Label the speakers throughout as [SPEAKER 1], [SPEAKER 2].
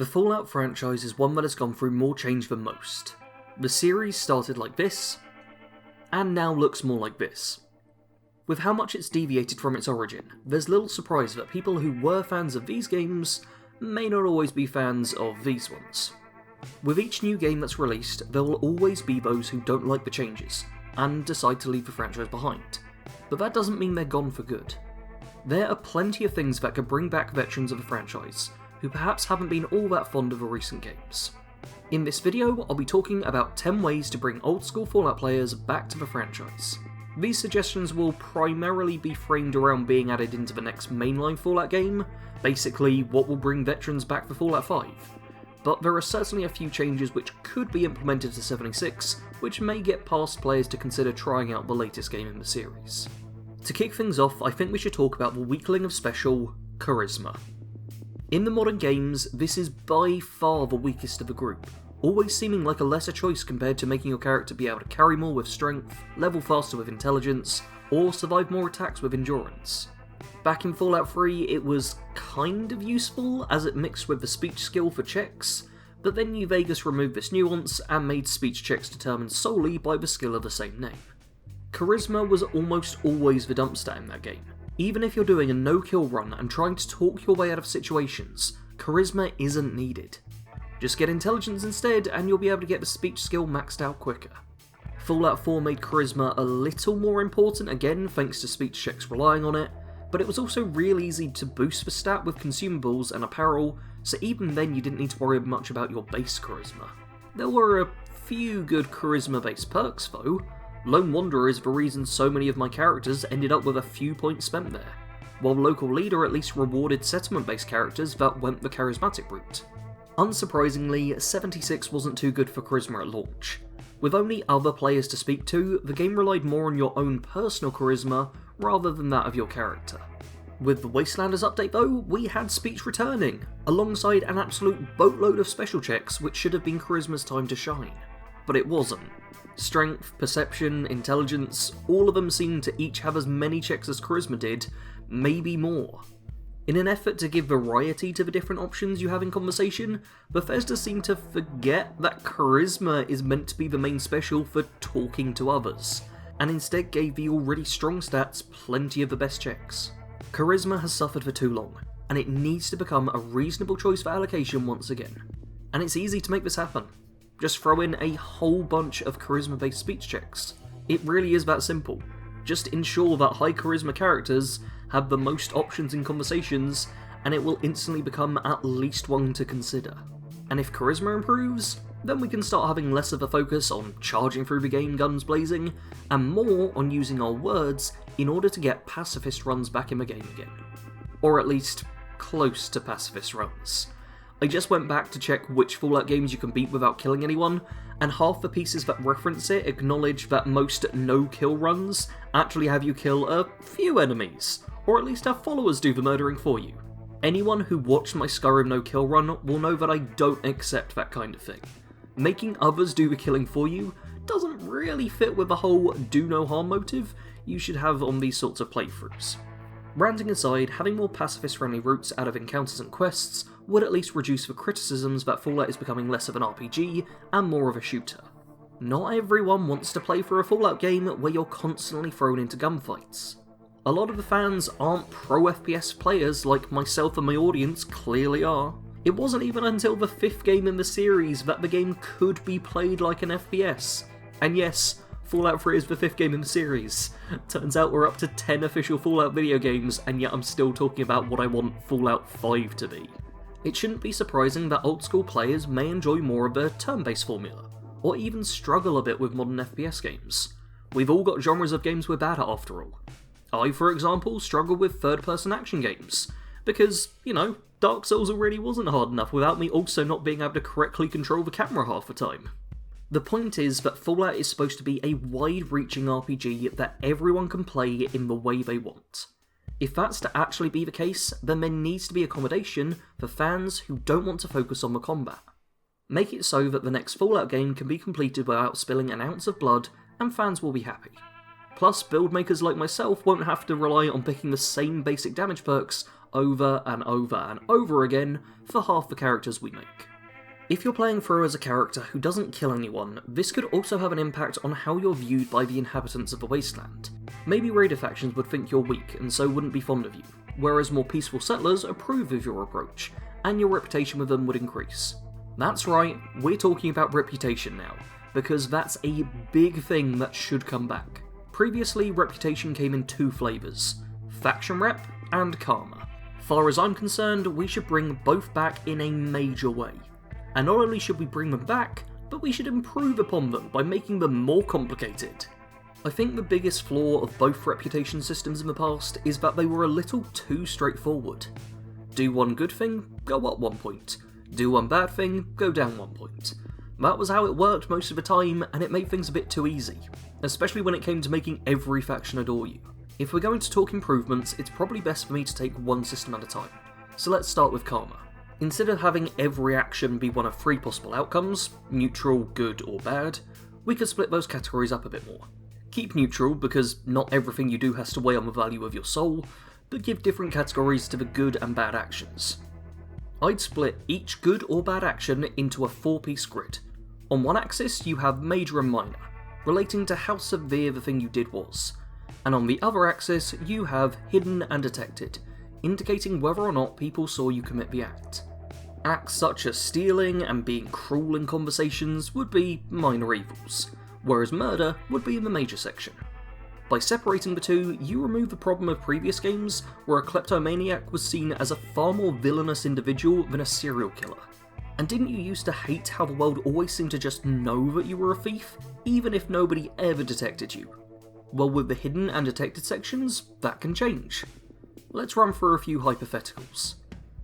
[SPEAKER 1] The Fallout franchise is one that has gone through more change than most. The series started like this, and now looks more like this. With how much it's deviated from its origin, there's little surprise that people who were fans of these games may not always be fans of these ones. With each new game that's released, there will always be those who don't like the changes, and decide to leave the franchise behind. But that doesn't mean they're gone for good. There are plenty of things that could bring back veterans of the franchise, who perhaps haven't been all that fond of the recent games. In this video, I'll be talking about 10 ways to bring old school Fallout players back to the franchise. These suggestions will primarily be framed around being added into the next mainline Fallout game, basically what will bring veterans back for Fallout 5. But there are certainly a few changes which could be implemented to 76, which may get past players to consider trying out the latest game in the series. To kick things off, I think we should talk about the weakling of special, Charisma. In the modern games, this is by far the weakest of the group, always seeming like a lesser choice compared to making your character be able to carry more with strength, level faster with intelligence, or survive more attacks with endurance. Back in Fallout 3, it was kind of useful as it mixed with the speech skill for checks, but then New Vegas removed this nuance and made speech checks determined solely by the skill of the same name. Charisma was almost always the dump stat in that game. Even if you're doing a no-kill run and trying to talk your way out of situations, Charisma isn't needed. Just get Intelligence instead and you'll be able to get the speech skill maxed out quicker. Fallout 4 made Charisma a little more important again thanks to speech checks relying on it, but it was also real easy to boost the stat with consumables and apparel, so even then you didn't need to worry much about your base Charisma. There were a few good Charisma-based perks though. Lone Wanderer is the reason so many of my characters ended up with a few points spent there, while Local Leader at least rewarded settlement-based characters that went the charismatic route. Unsurprisingly, 76 wasn't too good for Charisma at launch. With only other players to speak to, the game relied more on your own personal charisma rather than that of your character. With the Wastelanders update though, we had speech returning, alongside an absolute boatload of special checks which should have been Charisma's time to shine. But it wasn't. Strength, perception, intelligence, all of them seemed to each have as many checks as Charisma did, maybe more. In an effort to give variety to the different options you have in conversation, Bethesda seemed to forget that Charisma is meant to be the main special for talking to others, and instead gave the already strong stats plenty of the best checks. Charisma has suffered for too long, and it needs to become a reasonable choice for allocation once again. And it's easy to make this happen. Just throw in a whole bunch of charisma-based speech checks. It really is that simple. Just ensure that high charisma characters have the most options in conversations, and it will instantly become at least one to consider. And if charisma improves, then we can start having less of a focus on charging through the game guns blazing, and more on using our words in order to get pacifist runs back in the game again. Or at least, close to pacifist runs. I just went back to check which Fallout games you can beat without killing anyone, and half the pieces that reference it acknowledge that most no-kill runs actually have you kill a few enemies, or at least have followers do the murdering for you. Anyone who watched my Skyrim no-kill run will know that I don't accept that kind of thing. Making others do the killing for you doesn't really fit with the whole do no harm motive you should have on these sorts of playthroughs. Ranting aside, having more pacifist-friendly routes out of encounters and quests would at least reduce the criticisms that Fallout is becoming less of an RPG and more of a shooter. Not everyone wants to play for a Fallout game where you're constantly thrown into gunfights. A lot of the fans aren't pro-FPS players like myself and my audience clearly are. It wasn't even until the 5th game in the series that the game could be played like an FPS. And yes, Fallout 3 is the 5th game in the series. Turns out we're up to 10 official Fallout video games, and yet I'm still talking about what I want Fallout 5 to be. It shouldn't be surprising that old school players may enjoy more of the turn-based formula, or even struggle a bit with modern FPS games. We've all got genres of games we're bad at after all. I, for example, struggle with third-person action games, because, Dark Souls already wasn't hard enough without me also not being able to correctly control the camera half the time. The point is that Fallout is supposed to be a wide-reaching RPG that everyone can play in the way they want. If that's to actually be the case, then there needs to be accommodation for fans who don't want to focus on the combat. Make it so that the next Fallout game can be completed without spilling an ounce of blood, and fans will be happy. Plus, build makers like myself won't have to rely on picking the same basic damage perks over and over and over again for half the characters we make. If you're playing through as a character who doesn't kill anyone, this could also have an impact on how you're viewed by the inhabitants of the wasteland. Maybe raider factions would think you're weak and so wouldn't be fond of you, whereas more peaceful settlers approve of your approach, and your reputation with them would increase. That's right, we're talking about reputation now, because that's a big thing that should come back. Previously, reputation came in two flavours: faction rep and karma. Far as I'm concerned, we should bring both back in a major way. And not only should we bring them back, but we should improve upon them by making them more complicated. I think the biggest flaw of both reputation systems in the past is that they were a little too straightforward. Do one good thing, go up 1 point. Do one bad thing, go down 1 point. That was how it worked most of the time, and it made things a bit too easy, especially when it came to making every faction adore you. If we're going to talk improvements, it's probably best for me to take one system at a time. So let's start with karma. Instead of having every action be one of 3 possible outcomes, neutral, good or bad, we could split those categories up a bit more. Keep neutral, because not everything you do has to weigh on the value of your soul, but give different categories to the good and bad actions. I'd split each good or bad action into a 4-piece grid. On one axis you have major and minor, relating to how severe the thing you did was, and on the other axis you have hidden and detected, indicating whether or not people saw you commit the act. Acts such as stealing and being cruel in conversations would be minor evils, whereas murder would be in the major section. By separating the two, you remove the problem of previous games where a kleptomaniac was seen as a far more villainous individual than a serial killer. And didn't you used to hate how the world always seemed to just know that you were a thief, even if nobody ever detected you? Well, with the hidden and detected sections, that can change. Let's run through a few hypotheticals.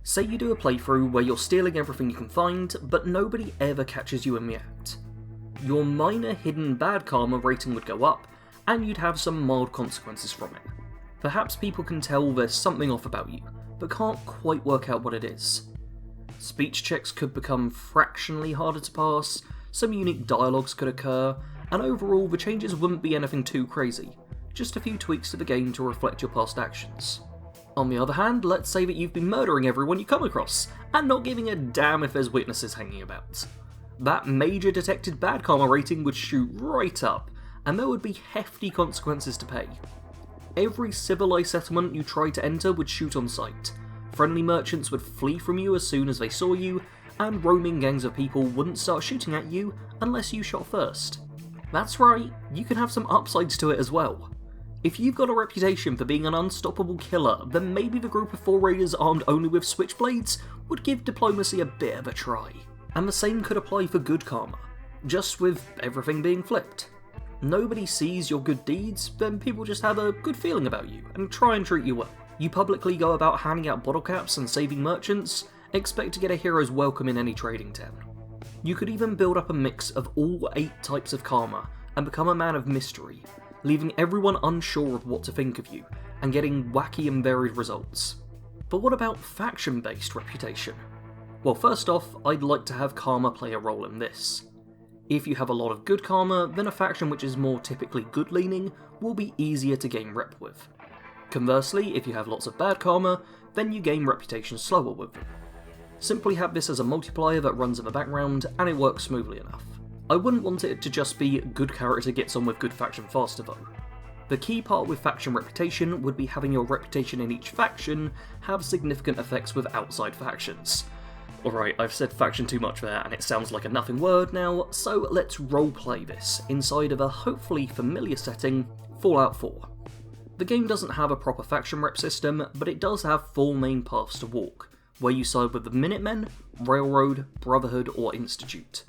[SPEAKER 1] Say you do a playthrough where you're stealing everything you can find, but nobody ever catches you in the act. Your minor hidden bad karma rating would go up, and you'd have some mild consequences from it. Perhaps people can tell there's something off about you, but can't quite work out what it is. Speech checks could become fractionally harder to pass, some unique dialogues could occur, and overall the changes wouldn't be anything too crazy, just a few tweaks to the game to reflect your past actions. On the other hand, let's say that you've been murdering everyone you come across, and not giving a damn if there's witnesses hanging about. That major detected bad karma rating would shoot right up, and there would be hefty consequences to pay. Every civilized settlement you tried to enter would shoot on sight, friendly merchants would flee from you as soon as they saw you, and roaming gangs of people wouldn't start shooting at you unless you shot first. That's right, you can have some upsides to it as well. If you've got a reputation for being an unstoppable killer, then maybe the group of 4 raiders armed only with switchblades would give diplomacy a bit of a try. And the same could apply for good karma, just with everything being flipped. Nobody sees your good deeds, then people just have a good feeling about you and try and treat you well. You publicly go about handing out bottle caps and saving merchants, expect to get a hero's welcome in any trading town. You could even build up a mix of all 8 types of karma and become a man of mystery, leaving everyone unsure of what to think of you, and getting wacky and varied results. But what about faction-based reputation? Well, first off, I'd like to have karma play a role in this. If you have a lot of good karma, then a faction which is more typically good-leaning will be easier to gain rep with. Conversely, if you have lots of bad karma, then you gain reputation slower with them. Simply have this as a multiplier that runs in the background, and it works smoothly enough. I wouldn't want it to just be good character gets on with good faction faster though. The key part with faction reputation would be having your reputation in each faction have significant effects with outside factions. Alright, I've said faction too much there, and it sounds like a nothing word now, so let's roleplay this inside of a hopefully familiar setting, Fallout 4. The game doesn't have a proper faction rep system, but it does have 4 main paths to walk, where you side with the Minutemen, Railroad, Brotherhood, or Institute.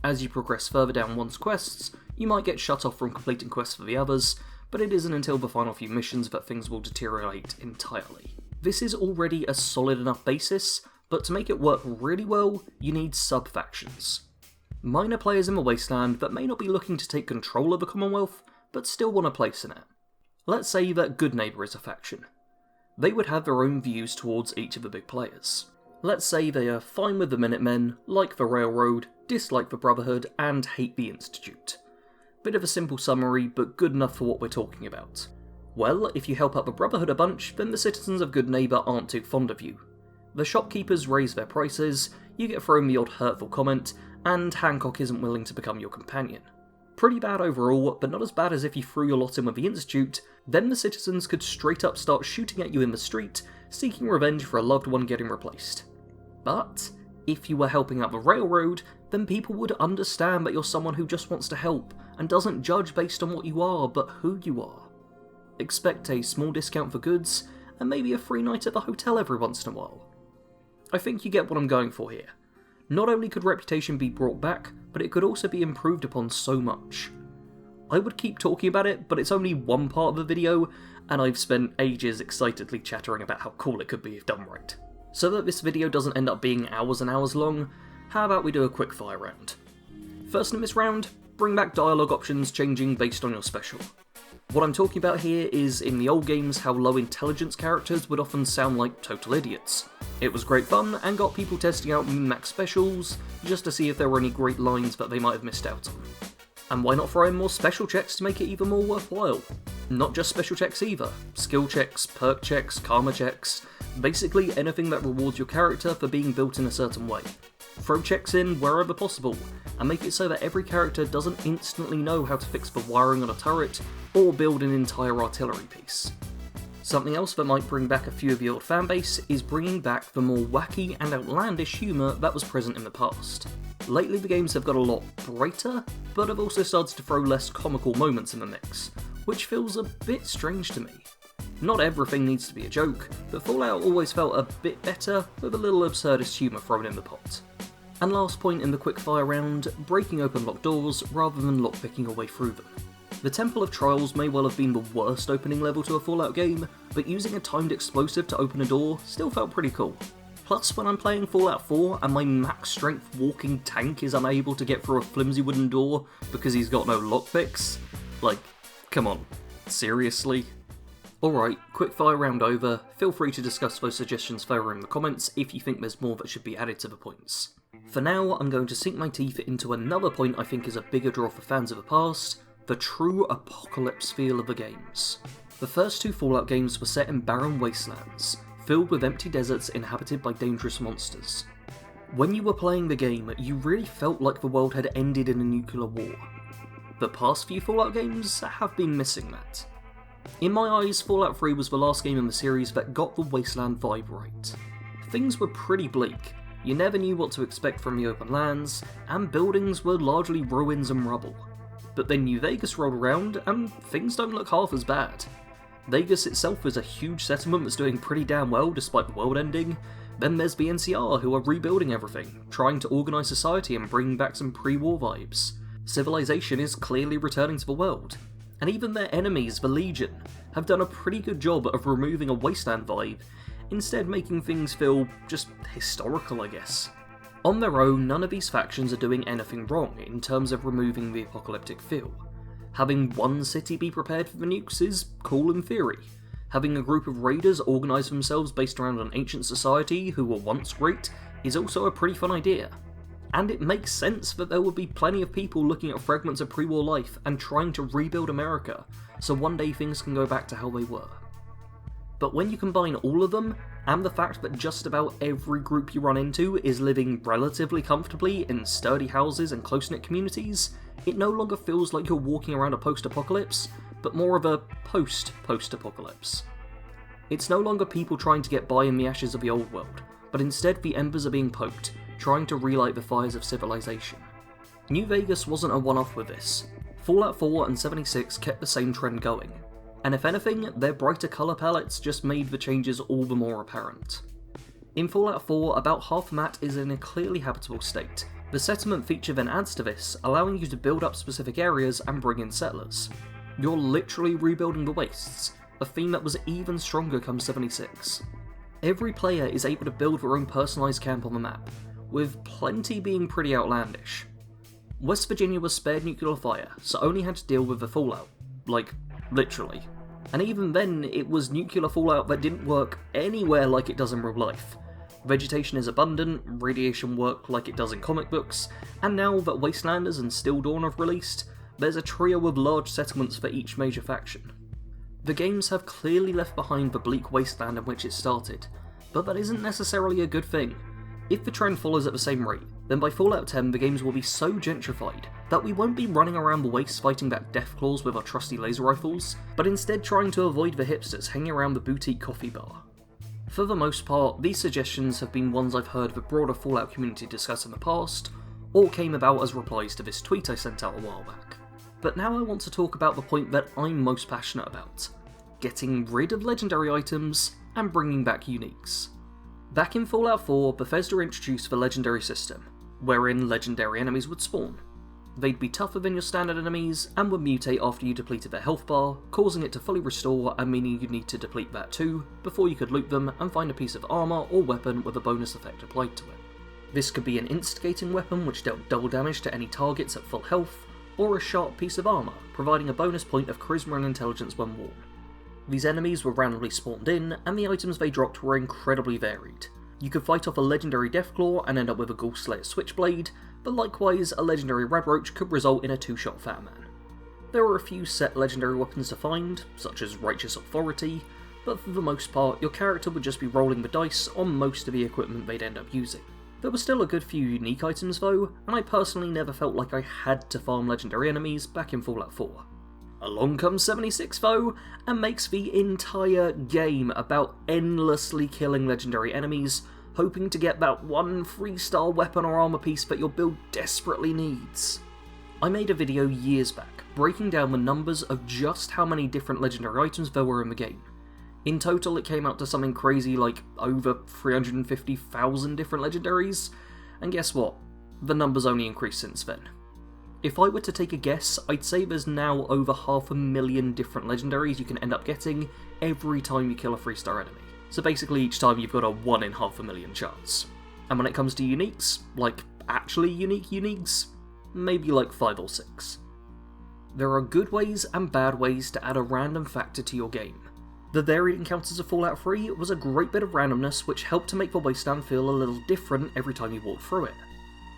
[SPEAKER 1] As you progress further down one's quests, you might get shut off from completing quests for the others, but it isn't until the final few missions that things will deteriorate entirely. This is already a solid enough basis, but to make it work really well, you need sub-factions. Minor players in the Wasteland that may not be looking to take control of the Commonwealth, but still want a place in it. Let's say that Good Neighbour is a faction. They would have their own views towards each of the big players. Let's say they are fine with the Minutemen, like the Railroad, dislike the Brotherhood, and hate the Institute. Bit of a simple summary, but good enough for what we're talking about. Well, if you help out the Brotherhood a bunch, then the citizens of Good Neighbour aren't too fond of you. The shopkeepers raise their prices, you get thrown the odd hurtful comment, and Hancock isn't willing to become your companion. Pretty bad overall, but not as bad as if you threw your lot in with the Institute, then the citizens could straight up start shooting at you in the street, seeking revenge for a loved one getting replaced. But if you were helping out the railroad, then people would understand that you're someone who just wants to help, and doesn't judge based on what you are, but who you are. Expect a small discount for goods, and maybe a free night at the hotel every once in a while. I think you get what I'm going for here. Not only could reputation be brought back, but it could also be improved upon so much. I would keep talking about it, but it's only one part of the video, and I've spent ages excitedly chattering about how cool it could be if done right. So that this video doesn't end up being hours and hours long, how about we do a quick fire round? First in this round, bring back dialogue options changing based on your special. What I'm talking about here is, in the old games, how low intelligence characters would often sound like total idiots. It was great fun, and got people testing out min-max specials, just to see if there were any great lines that they might have missed out on. And why not throw in more special checks to make it even more worthwhile? Not just special checks either. Skill checks, perk checks, karma checks, basically anything that rewards your character for being built in a certain way. Throw checks in wherever possible, and make it so that every character doesn't instantly know how to fix the wiring on a turret, or build an entire artillery piece. Something else that might bring back a few of the old fanbase is bringing back the more wacky and outlandish humour that was present in the past. Lately the games have got a lot brighter, but have also started to throw less comical moments in the mix, which feels a bit strange to me. Not everything needs to be a joke, but Fallout always felt a bit better with a little absurdist humour thrown in the pot. And last point in the quickfire round, breaking open locked doors rather than lockpicking your way through them. The Temple of Trials may well have been the worst opening level to a Fallout game, but using a timed explosive to open a door still felt pretty cool. Plus, when I'm playing Fallout 4 and my max strength walking tank is unable to get through a flimsy wooden door because he's got no lockpicks, like, come on, seriously? Alright, quickfire round over, feel free to discuss those suggestions further in the comments if you think there's more that should be added to the points. For now, I'm going to sink my teeth into another point I think is a bigger draw for fans of the past, the true apocalypse feel of the games. The first two Fallout games were set in barren wastelands, filled with empty deserts inhabited by dangerous monsters. When you were playing the game, you really felt like the world had ended in a nuclear war. The past few Fallout games have been missing that. In my eyes, Fallout 3 was the last game in the series that got the wasteland vibe right. Things were pretty bleak, you never knew what to expect from the open lands, and buildings were largely ruins and rubble. But then New Vegas rolled around, and things don't look half as bad. Vegas itself is a huge settlement that's doing pretty damn well despite the world ending. Then there's the NCR who are rebuilding everything, trying to organise society and bring back some pre-war vibes. Civilization is clearly returning to the world. And even their enemies, the Legion, have done a pretty good job of removing a wasteland vibe, instead making things feel just historical, I guess. On their own, none of these factions are doing anything wrong in terms of removing the apocalyptic feel. Having one city be prepared for the nukes is cool in theory. Having a group of raiders organise themselves based around an ancient society who were once great is also a pretty fun idea. And it makes sense that there would be plenty of people looking at fragments of pre-war life and trying to rebuild America, so one day things can go back to how they were. But when you combine all of them, and the fact that just about every group you run into is living relatively comfortably in sturdy houses and close-knit communities, it no longer feels like you're walking around a post-apocalypse, but more of a post-post-apocalypse. It's no longer people trying to get by in the ashes of the old world, but instead the embers are being poked, trying to relight the fires of civilization. New Vegas wasn't a one-off with this. Fallout 4 and 76 kept the same trend going, and if anything, their brighter colour palettes just made the changes all the more apparent. In Fallout 4, about half the map is in a clearly habitable state. The settlement feature then adds to this, allowing you to build up specific areas and bring in settlers. You're literally rebuilding the wastes, a theme that was even stronger come 76. Every player is able to build their own personalised camp on the map, with plenty being pretty outlandish. West Virginia was spared nuclear fire, so only had to deal with the fallout. Like, literally. And even then, it was nuclear fallout that didn't work anywhere like it does in real life. Vegetation is abundant, radiation worked like it does in comic books, and now that Wastelanders and Still Dawn have released, there's a trio of large settlements for each major faction. The games have clearly left behind the bleak wasteland in which it started, but that isn't necessarily a good thing. If the trend follows at the same rate, then by Fallout 10 the games will be so gentrified that we won't be running around the wastes fighting back deathclaws with our trusty laser rifles, but instead trying to avoid the hipsters hanging around the boutique coffee bar. For the most part, these suggestions have been ones I've heard the broader Fallout community discuss in the past, or came about as replies to this tweet I sent out a while back. But now I want to talk about the point that I'm most passionate about: getting rid of legendary items and bringing back uniques. Back in Fallout 4, Bethesda introduced the legendary system, wherein legendary enemies would spawn. They'd be tougher than your standard enemies, and would mutate after you depleted their health bar, causing it to fully restore and meaning you'd need to deplete that too, before you could loot them and find a piece of armour or weapon with a bonus effect applied to it. This could be an instigating weapon which dealt double damage to any targets at full health, or a sharp piece of armour, providing a bonus point of charisma and intelligence when worn. These enemies were randomly spawned in, and the items they dropped were incredibly varied. You could fight off a legendary Deathclaw and end up with a Ghoul Slayer Switchblade, but likewise a legendary Radroach could result in a 2-shot Fat Man. There were a few set legendary weapons to find, such as Righteous Authority, but for the most part your character would just be rolling the dice on most of the equipment they'd end up using. There were still a good few unique items though, and I personally never felt like I had to farm legendary enemies back in Fallout 4. Along comes 76 though, and makes the entire game about endlessly killing legendary enemies, hoping to get that one 3-star weapon or armor piece that your build desperately needs. I made a video years back, breaking down the numbers of just how many different legendary items there were in the game. In total it came out to something crazy like over 350,000 different legendaries, and guess what? The number's only increased since then. If I were to take a guess, I'd say there's now over 500,000 different legendaries you can end up getting every time you kill a 3-star enemy. So basically each time you've got a 1 in 500,000 chance. And when it comes to uniques, like actually unique uniques, maybe like 5 or 6. There are good ways and bad ways to add a random factor to your game. The varied encounters of Fallout 3 was a great bit of randomness which helped to make the wasteland feel a little different every time you walked through it.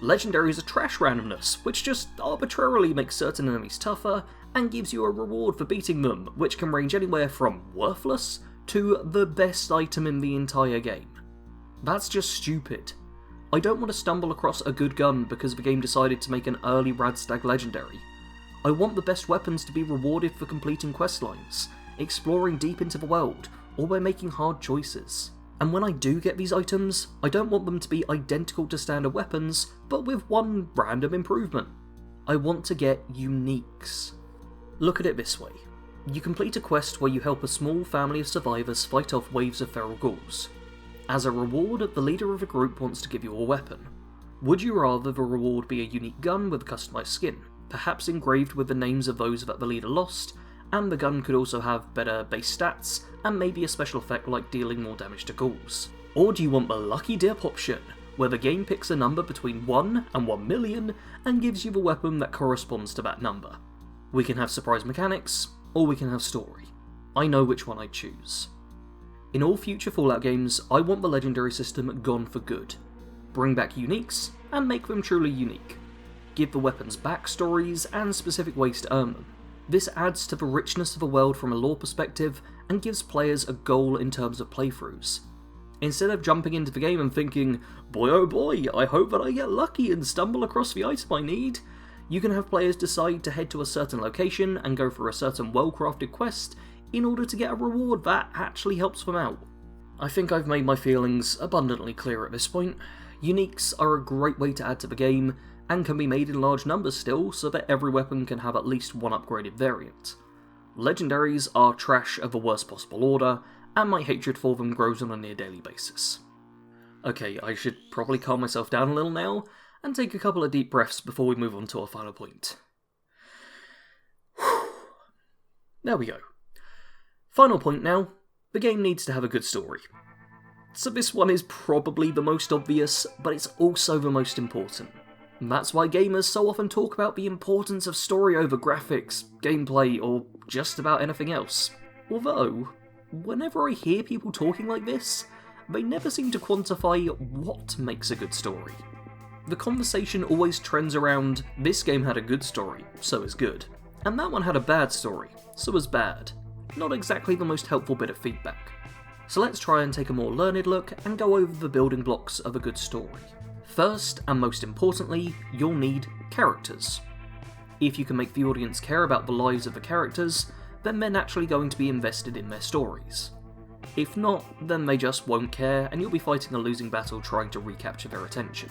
[SPEAKER 1] Legendaries are trash randomness, which just arbitrarily makes certain enemies tougher, and gives you a reward for beating them, which can range anywhere from worthless to the best item in the entire game. That's just stupid. I don't want to stumble across a good gun because the game decided to make an early Radstag legendary. I want the best weapons to be rewarded for completing questlines, exploring deep into the world, or by making hard choices. And when I do get these items, I don't want them to be identical to standard weapons, but with one random improvement. I want to get uniques. Look at it this way. You complete a quest where you help a small family of survivors fight off waves of feral ghouls. As a reward, the leader of the group wants to give you a weapon. Would you rather the reward be a unique gun with a customized skin, perhaps engraved with the names of those that the leader lost, and the gun could also have better base stats, and maybe a special effect like dealing more damage to ghouls? Or do you want the lucky dip option, where the game picks a number between 1 and 1 million, and gives you the weapon that corresponds to that number? We can have surprise mechanics, or we can have story. I know which one I'd choose. In all future Fallout games, I want the legendary system gone for good. Bring back uniques, and make them truly unique. Give the weapons backstories and specific ways to earn them. This adds to the richness of a world from a lore perspective, and gives players a goal in terms of playthroughs. Instead of jumping into the game and thinking, boy oh boy, I hope that I get lucky and stumble across the item I need, you can have players decide to head to a certain location and go for a certain well-crafted quest in order to get a reward that actually helps them out. I think I've made my feelings abundantly clear at this point. Uniques are a great way to add to the game, and can be made in large numbers still, so that every weapon can have at least one upgraded variant. Legendaries are trash of the worst possible order, and my hatred for them grows on a near daily basis. Okay, I should probably calm myself down a little now, and take a couple of deep breaths before we move on to our final point. There we go. Final point now, the game needs to have a good story. So this one is probably the most obvious, but it's also the most important. And that's why gamers so often talk about the importance of story over graphics, gameplay, or just about anything else. Although, whenever I hear people talking like this, they never seem to quantify what makes a good story. The conversation always trends around, this game had a good story, so is good, and that one had a bad story, so is bad. not exactly the most helpful bit of feedback. So let's try and take a more learned look and go over the building blocks of a good story. First, and most importantly, you'll need characters. If you can make the audience care about the lives of the characters, then they're naturally going to be invested in their stories. If not, then they just won't care and you'll be fighting a losing battle trying to recapture their attention.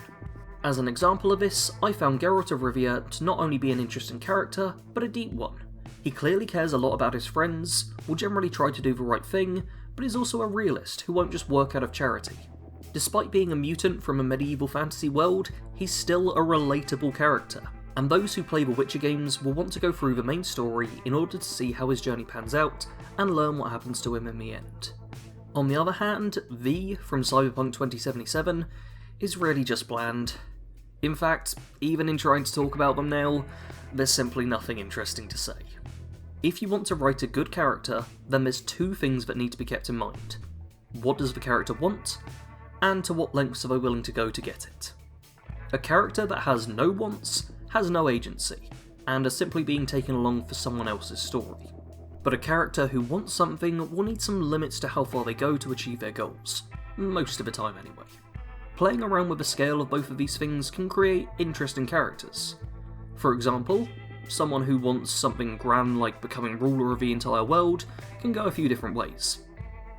[SPEAKER 1] As an example of this, I found Geralt of Rivia to not only be an interesting character, but a deep one. He clearly cares a lot about his friends, will generally try to do the right thing, but is also a realist who won't just work out of charity. Despite being a mutant from a medieval fantasy world, he's still a relatable character, and those who play the Witcher games will want to go through the main story in order to see how his journey pans out and learn what happens to him in the end. On the other hand, V from Cyberpunk 2077 is really just bland. In fact, even in trying to talk about them now, there's simply nothing interesting to say. If you want to write a good character, then there's two things that need to be kept in mind. What does the character want? And to what lengths are they willing to go to get it? A character that has no wants has no agency, and are simply being taken along for someone else's story. But a character who wants something will need some limits to how far they go to achieve their goals, most of the time anyway. Playing around with the scale of both of these things can create interesting characters. For example, someone who wants something grand like becoming ruler of the entire world can go a few different ways.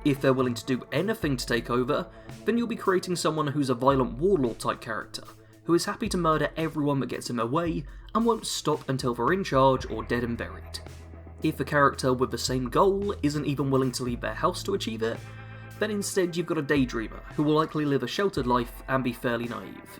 [SPEAKER 1] If they're willing to do anything to take over, then you'll be creating someone who's a violent warlord type character, who is happy to murder everyone that gets in their way and won't stop until they're in charge or dead and buried. If a character with the same goal isn't even willing to leave their house to achieve it, then instead you've got a daydreamer who will likely live a sheltered life and be fairly naive.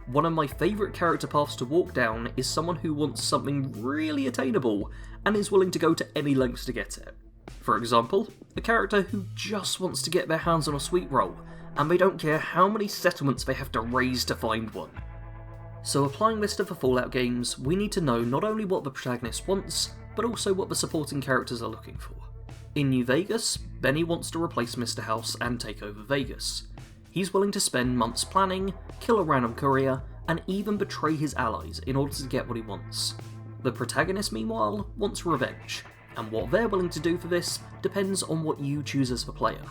[SPEAKER 1] One of my favourite character paths to walk down is someone who wants something really attainable and is willing to go to any lengths to get it. For example, a character who just wants to get their hands on a sweet roll, and they don't care how many settlements they have to raise to find one. So applying this to the Fallout games, we need to know not only what the protagonist wants, but also what the supporting characters are looking for. In New Vegas, Benny wants to replace Mr. House and take over Vegas. He's willing to spend months planning, kill a random courier, and even betray his allies in order to get what he wants. The protagonist, meanwhile, wants revenge, and what they're willing to do for this depends on what you choose as the player.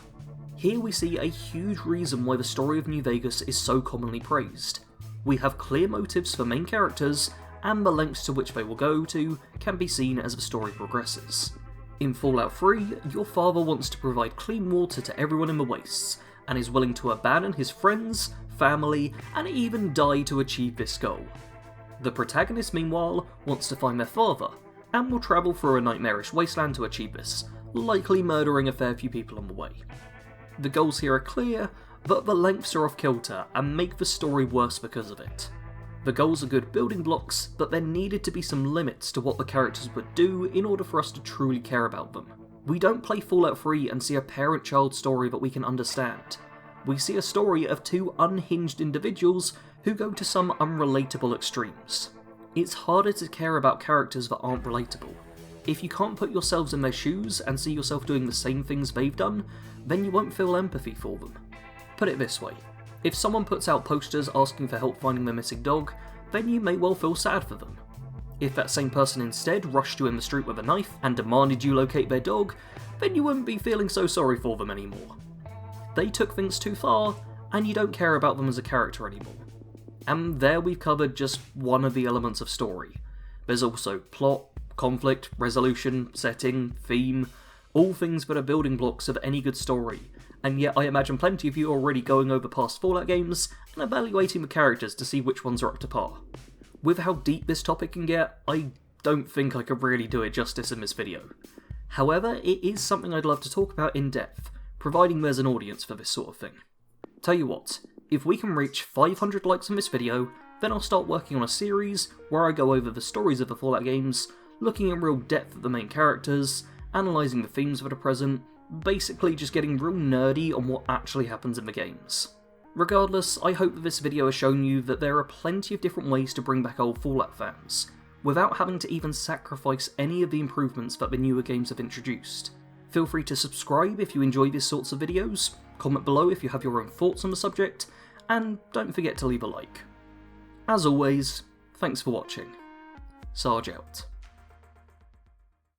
[SPEAKER 1] Here we see a huge reason why the story of New Vegas is so commonly praised. We have clear motives for main characters, and the lengths to which they will go to can be seen as the story progresses. In Fallout 3, your father wants to provide clean water to everyone in the wastes, and is willing to abandon his friends, family, and even die to achieve this goal. The protagonist, meanwhile, wants to find their father, and will travel through a nightmarish wasteland to achieve this, likely murdering a fair few people on the way. The goals here are clear, but the lengths are off kilter and make the story worse because of it. The goals are good building blocks, but there needed to be some limits to what the characters would do in order for us to truly care about them. We don't play Fallout 3 and see a parent-child story that we can understand. We see a story of two unhinged individuals who go to some unrelatable extremes. It's harder to care about characters that aren't relatable. If you can't put yourselves in their shoes and see yourself doing the same things they've done, then you won't feel empathy for them. Put it this way, if someone puts out posters asking for help finding their missing dog, then you may well feel sad for them. If that same person instead rushed you in the street with a knife and demanded you locate their dog, then you wouldn't be feeling so sorry for them anymore. They took things too far, and you don't care about them as a character anymore. And there we've covered just one of the elements of story. There's also plot, conflict, resolution, setting, theme, all things that are building blocks of any good story, and yet I imagine plenty of you are already going over past Fallout games and evaluating the characters to see which ones are up to par. With how deep this topic can get, I don't think I could really do it justice in this video. However, it is something I'd love to talk about in depth, providing there's an audience for this sort of thing. Tell you what, if we can reach 500 likes on this video, then I'll start working on a series where I go over the stories of the Fallout games, looking in real depth at the main characters, analysing the themes that are present, basically just getting real nerdy on what actually happens in the games. Regardless, I hope that this video has shown you that there are plenty of different ways to bring back old Fallout fans, without having to even sacrifice any of the improvements that the newer games have introduced. Feel free to subscribe if you enjoy these sorts of videos, comment below if you have your own thoughts on the subject, and don't forget to leave a like. As always, thanks for watching. Sarge out.